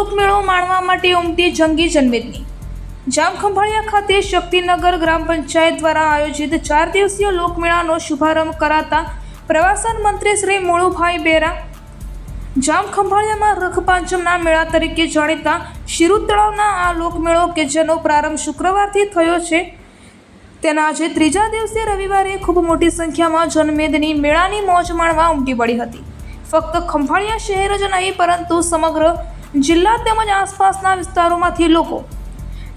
લોકમેળો માણવા માટે ઉમટી જંગી જનમેદની। જામખંભાળિયા ખાતે શક્તિનગર ગ્રામ પંચાયત દ્વારા આયોજિત 4 દિવસીય લોકમેળાનો શુભારંભ કરાતા પ્રવાસન મંત્રી શ્રી મુળુભાઈ બેરા જામખંભાળિયામાં રખપાંચમના મેળા તરીકે જાણીતા શિરૂ તળાવના આ લોકમેળો કે જેનો પ્રારંભ શુક્રવારથી થયો છે તેના આજે ત્રીજા દિવસે રવિવારે ખૂબ મોટી સંખ્યામાં જનમેદની મેળાની મોજ માણવા ઉમટી પડી હતી। ફક્ત ખંભાળિયા શહેર જ નહીં પરંતુ સમગ્ર જિલ્લા તેમજ આસપાસના વિસ્તારોમાંથી લોકો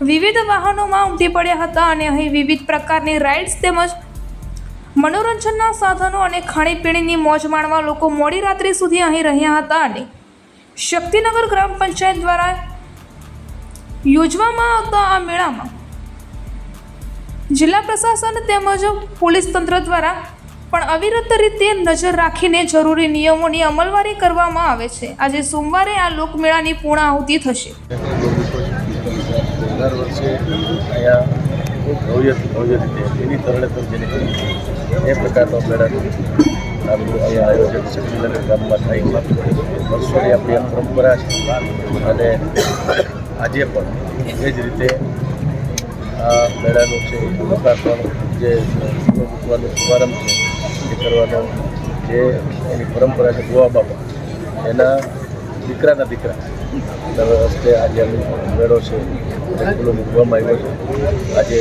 વિવિધ વાહનોમાં ઉમટી પડ્યા હતા અને અહીં વિવિધ પ્રકારની રાઇડ્સ તેમજ મનોરંજનના સાધનો અને ખાણીપીણીની મોજ માણવા લોકો મોડી રાત્રિ સુધી અહીં રહ્યા હતા અને શક્તિનગર ગ્રામ પંચાયત દ્વારા યોજવામાં આવતા આ મેળામાં જિલ્લા પ્રશાસન તેમજ પોલીસ તંત્ર દ્વારા પણ અવિરત રીતે નજર રાખીને જરૂરી નિયમોની અમલવારી કરવામાં આવે છે। આજે સોમવારે આ લોકમેળાની પૂર્ણાહુતિ થશે। દર વર્ષે અહીંયા ખૂબ ભવ્ય રીતે એની તરણેતર જેને એ પ્રકારનો મેળાનું અહીંયા આયોજન શક્તિનગર ગામમાં થાય છે। વર્ષોની આપણી આ પરંપરા છે અને આજે પણ એ જ રીતે આ મેળાનું છે લોકાર્પણ જે મૂકવાનો શુભારંભ છે એ કરવાનો જે એની પરંપરા છે ગોવા બાબા એના દીકરાના દીકરા દર વખતે આજે મેળો છે એ ખુલ્લો મૂકવામાં આવ્યો છે। આજે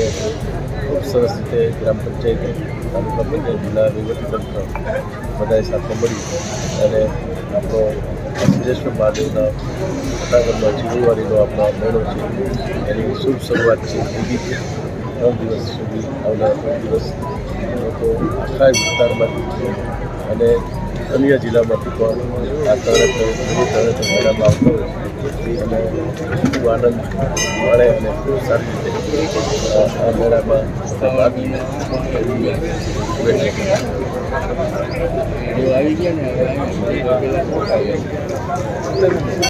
ખૂબ સરસ રીતે ગ્રામ પંચાયત તાલુકા પંચાયત જિલ્લા વહીવટીતંત્ર બધાએ સાથે મળી અને આપણો સિદ્ધેશ્વર મહાદેવના સતાવનમાં જીવવારીનો આપણો મેળો છે એની શુભ શરૂઆત છે। બીજી 3 દિવસ સુધી આવનારા 3 દિવસ લોકો આખા વિસ્તારમાંથી અને અન્ય જિલ્લામાંથી પણ આ તરણેતર મેળામાં આવતો હોય અને ખૂબ આનંદ મળે અને ખૂબ સારી રીતે આ મેળામાં ભાગ લે।